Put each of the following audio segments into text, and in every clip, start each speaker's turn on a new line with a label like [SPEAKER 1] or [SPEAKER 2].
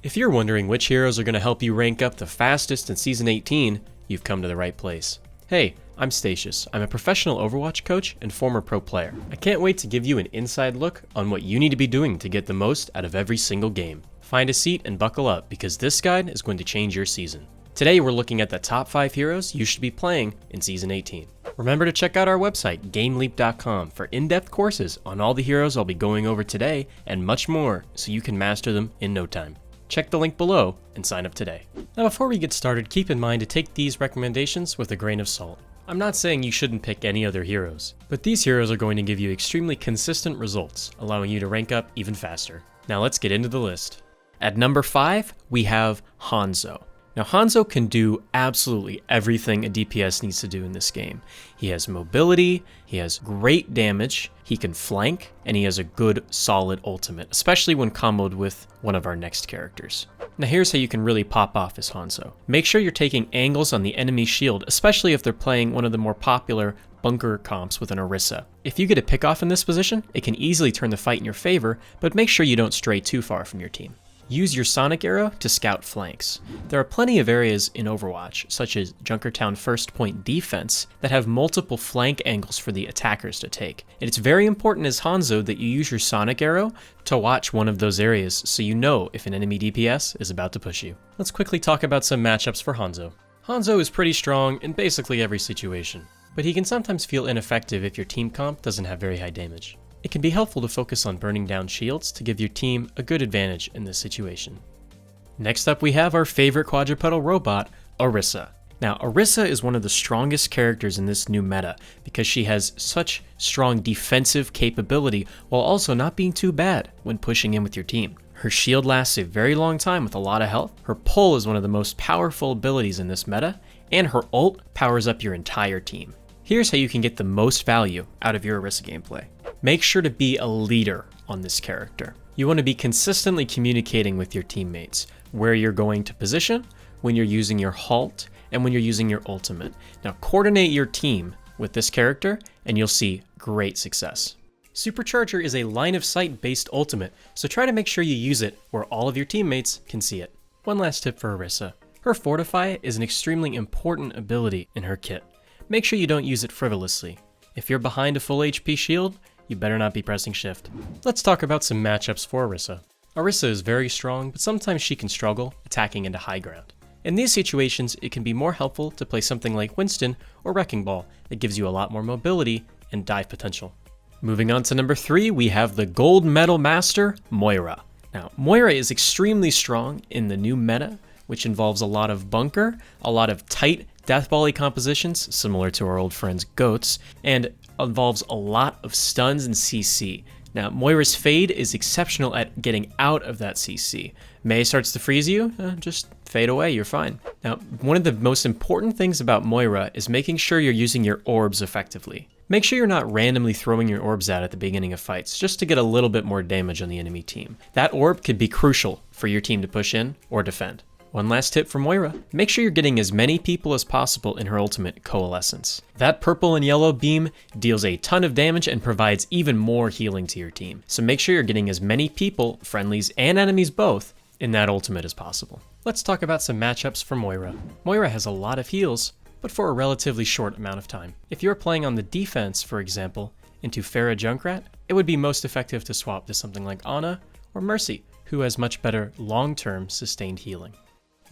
[SPEAKER 1] If you're wondering which heroes are going to help you rank up the fastest in Season 18, you've come to the right place. Hey, I'm Statius. I'm a professional Overwatch coach and former pro player. I can't wait to give you an inside look on what you need to be doing to get the most out of every single game. Find a seat and buckle up because this guide is going to change your season. Today we're looking at the top 5 heroes you should be playing in Season 18. Remember to check out our website, GameLeap.com, for in-depth courses on all the heroes I'll be going over today and much more so you can master them in no time. Check the link below and sign up today. Now before we get started, keep in mind to take these recommendations with a grain of salt. I'm not saying you shouldn't pick any other heroes, but these heroes are going to give you extremely consistent results, allowing you to rank up even faster. Now let's get into the list. At number 5, we have Hanzo. Now Hanzo can do absolutely everything a DPS needs to do in this game. He has mobility, he has great damage, he can flank, and he has a good solid ultimate, especially when comboed with one of our next characters. Now here's how you can really pop off as Hanzo. Make sure you're taking angles on the enemy shield, especially if they're playing one of the more popular bunker comps with an Arisa. If you get a pick off in this position, it can easily turn the fight in your favor, but make sure you don't stray too far from your team. Use your sonic arrow to scout flanks. There are plenty of areas in Overwatch, such as Junkertown first point defense, that have multiple flank angles for the attackers to take. And it's very important as Hanzo that you use your sonic arrow to watch one of those areas so you know if an enemy DPS is about to push you. Let's quickly talk about some matchups for Hanzo. Hanzo is pretty strong in basically every situation, but he can sometimes feel ineffective if your team comp doesn't have very high damage. It can be helpful to focus on burning down shields to give your team a good advantage in this situation. Next up we have our favorite quadrupedal robot, Arisa. Now Arisa is one of the strongest characters in this new meta because she has such strong defensive capability while also not being too bad when pushing in with your team. Her shield lasts a very long time with a lot of health, her pull is one of the most powerful abilities in this meta, and her ult powers up your entire team. Here's how you can get the most value out of your Arisa gameplay. Make sure to be a leader on this character. You want to be consistently communicating with your teammates, where you're going to position, when you're using your halt, and when you're using your ultimate. Now coordinate your team with this character and you'll see great success. Supercharger is a line of sight based ultimate, so try to make sure you use it where all of your teammates can see it. One last tip for Arisa. Her Fortify is an extremely important ability in her kit. Make sure you don't use it frivolously. If you're behind a full HP shield, you better not be pressing shift. Let's talk about some matchups for Arisa. Arisa is very strong, but sometimes she can struggle attacking into high ground. In these situations, it can be more helpful to play something like Winston or Wrecking Ball that gives you a lot more mobility and dive potential. Moving on to number 3, we have the gold medal master, Moira. Now, Moira is extremely strong in the new meta, which involves a lot of bunker, a lot of tight death volley compositions, similar to our old friends Goats, and involves a lot of stuns and CC. Now, Moira's fade is exceptional at getting out of that CC. Mei starts to freeze you, just fade away, you're fine. Now, one of the most important things about Moira is making sure you're using your orbs effectively. Make sure you're not randomly throwing your orbs out at the beginning of fights, just to get a little bit more damage on the enemy team. That orb could be crucial for your team to push in or defend. One last tip for Moira, make sure you're getting as many people as possible in her ultimate, Coalescence. That purple and yellow beam deals a ton of damage and provides even more healing to your team. So make sure you're getting as many people, friendlies and enemies both, in that ultimate as possible. Let's talk about some matchups for Moira. Moira has a lot of heals, but for a relatively short amount of time. If you're playing on the defense, for example, into Pharah Junkrat, it would be most effective to swap to something like Ana or Mercy, who has much better long-term sustained healing.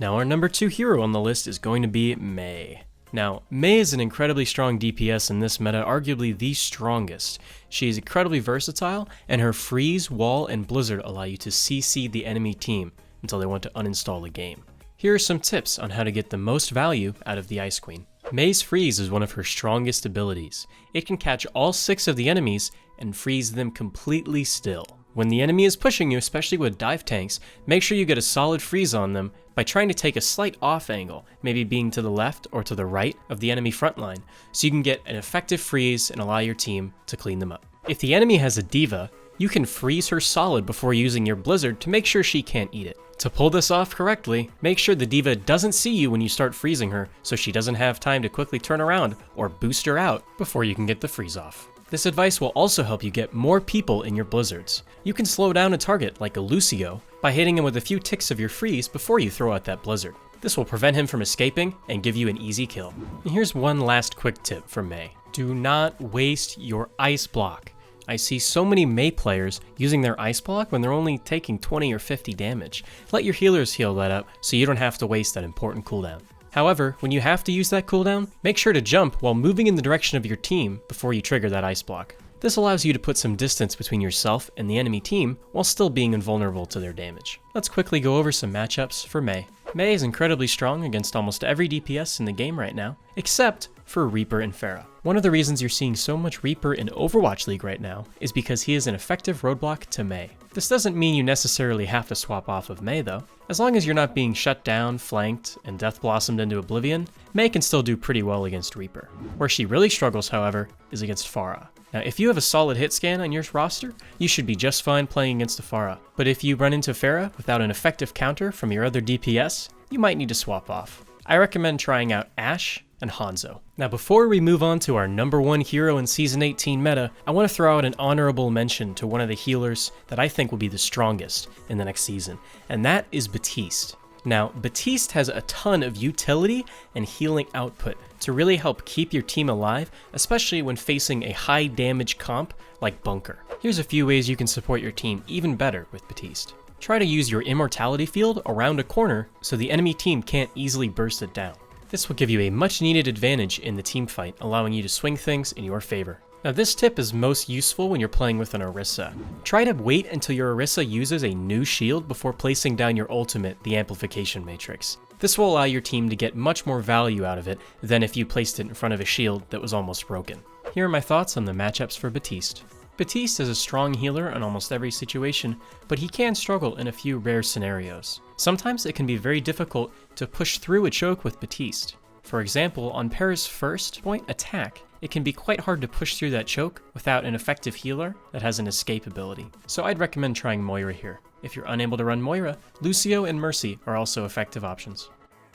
[SPEAKER 1] Now our number 2 hero on the list is going to be Mei. Now, Mei is an incredibly strong DPS in this meta, arguably the strongest. She is incredibly versatile, and her freeze, wall, and blizzard allow you to CC the enemy team until they want to uninstall the game. Here are some tips on how to get the most value out of the Ice Queen. Mei's freeze is one of her strongest abilities. It can catch all 6 of the enemies and freeze them completely still. When the enemy is pushing you, especially with dive tanks, make sure you get a solid freeze on them by trying to take a slight off angle, maybe being to the left or to the right of the enemy front line, so you can get an effective freeze and allow your team to clean them up. If the enemy has a diva, you can freeze her solid before using your blizzard to make sure she can't eat it. To pull this off correctly, make sure the diva doesn't see you when you start freezing her, so she doesn't have time to quickly turn around or boost her out before you can get the freeze off. This advice will also help you get more people in your blizzards. You can slow down a target like a Lucio by hitting him with a few ticks of your freeze before you throw out that blizzard. This will prevent him from escaping and give you an easy kill. And here's one last quick tip from Mei. Do not waste your ice block. I see so many Mei players using their ice block when they're only taking 20 or 50 damage. Let your healers heal that up so you don't have to waste that important cooldown. However, when you have to use that cooldown, make sure to jump while moving in the direction of your team before you trigger that ice block. This allows you to put some distance between yourself and the enemy team while still being invulnerable to their damage. Let's quickly go over some matchups for Mei. Mei is incredibly strong against almost every DPS in the game right now, except for Reaper and Pharah. One of the reasons you're seeing so much Reaper in Overwatch League right now is because he is an effective roadblock to Mei. This doesn't mean you necessarily have to swap off of Mei though. As long as you're not being shut down, flanked, and death blossomed into oblivion, Mei can still do pretty well against Reaper. Where she really struggles, however, is against Pharah. Now, if you have a solid hit scan on your roster, you should be just fine playing against a Pharah. But if you run into Pharah without an effective counter from your other DPS, you might need to swap off. I recommend trying out Ashe and Hanzo. Now, before we move on to our #1 hero in Season 18 meta, I want to throw out an honorable mention to one of the healers that I think will be the strongest in the next season, and that is Baptiste. Now, Baptiste has a ton of utility and healing output to really help keep your team alive, especially when facing a high damage comp like Bunker. Here's a few ways you can support your team even better with Baptiste. Try to use your immortality field around a corner so the enemy team can't easily burst it down. This will give you a much needed advantage in the team fight, allowing you to swing things in your favor. Now, this tip is most useful when you're playing with an Arisa. Try to wait until your Arisa uses a new shield before placing down your ultimate, the Amplification Matrix. This will allow your team to get much more value out of it than if you placed it in front of a shield that was almost broken. Here are my thoughts on the matchups for Baptiste. Baptiste is a strong healer in almost every situation, but he can struggle in a few rare scenarios. Sometimes it can be very difficult to push through a choke with Baptiste. For example, on Pharah's first point attack, it can be quite hard to push through that choke without an effective healer that has an escape ability. So I'd recommend trying Moira here. If you're unable to run Moira, Lucio and Mercy are also effective options.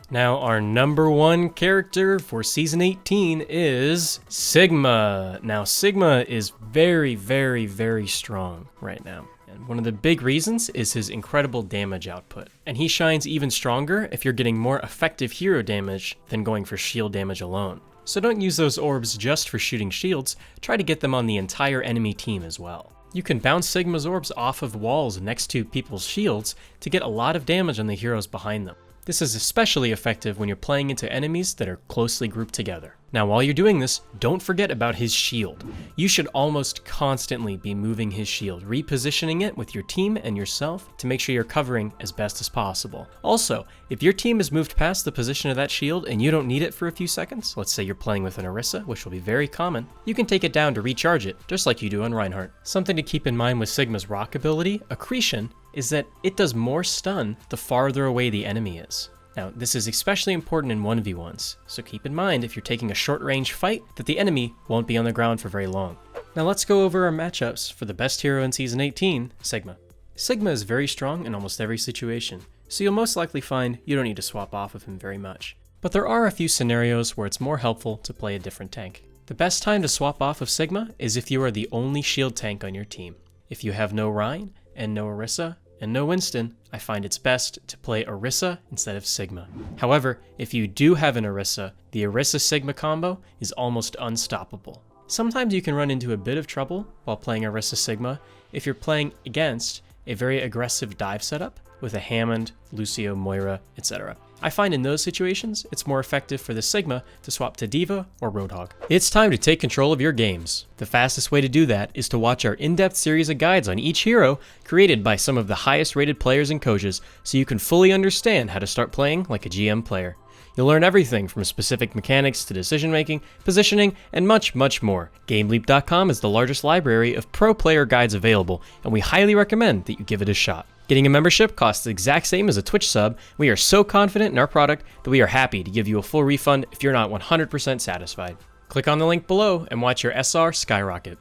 [SPEAKER 1] Now, our #1 character for Season 18 is Sigma. Now, Sigma is very, very, very strong right now. And one of the big reasons is his incredible damage output. And he shines even stronger if you're getting more effective hero damage than going for shield damage alone. So don't use those orbs just for shooting shields, try to get them on the entire enemy team as well. You can bounce Sigma's orbs off of walls next to people's shields to get a lot of damage on the heroes behind them. This is especially effective when you're playing into enemies that are closely grouped together. Now, while you're doing this, don't forget about his shield. You should almost constantly be moving his shield, repositioning it with your team and yourself to make sure you're covering as best as possible. Also, if your team has moved past the position of that shield and you don't need it for a few seconds, let's say you're playing with an Arisa, which will be very common, you can take it down to recharge it, just like you do on Reinhardt. Something to keep in mind with Sigma's rock ability, Accretion, is that it does more stun the farther away the enemy is. Now, this is especially important in 1v1s, so keep in mind if you're taking a short-range fight that the enemy won't be on the ground for very long. Now let's go over our matchups for the best hero in Season 18, Sigma. Sigma is very strong in almost every situation, so you'll most likely find you don't need to swap off of him very much. But there are a few scenarios where it's more helpful to play a different tank. The best time to swap off of Sigma is if you are the only shield tank on your team. If you have no Rein and no Arisa, and no Winston, I find it's best to play Arisa instead of Sigma. However, if you do have an Arisa, the Arisa-Sigma combo is almost unstoppable. Sometimes you can run into a bit of trouble while playing Arisa-Sigma if you're playing against a very aggressive dive setup with a Hammond, Lucio, Moira, etc. I find in those situations, it's more effective for the Sigma to swap to D.Va or Roadhog. It's time to take control of your games. The fastest way to do that is to watch our in-depth series of guides on each hero created by some of the highest rated players and coaches so you can fully understand how to start playing like a GM player. You'll learn everything from specific mechanics to decision making, positioning, and much, much more. GameLeap.com is the largest library of pro player guides available, and we highly recommend that you give it a shot. Getting a membership costs the exact same as a Twitch sub. We are so confident in our product that we are happy to give you a full refund if you're not 100% satisfied. Click on the link below and watch your SR skyrocket.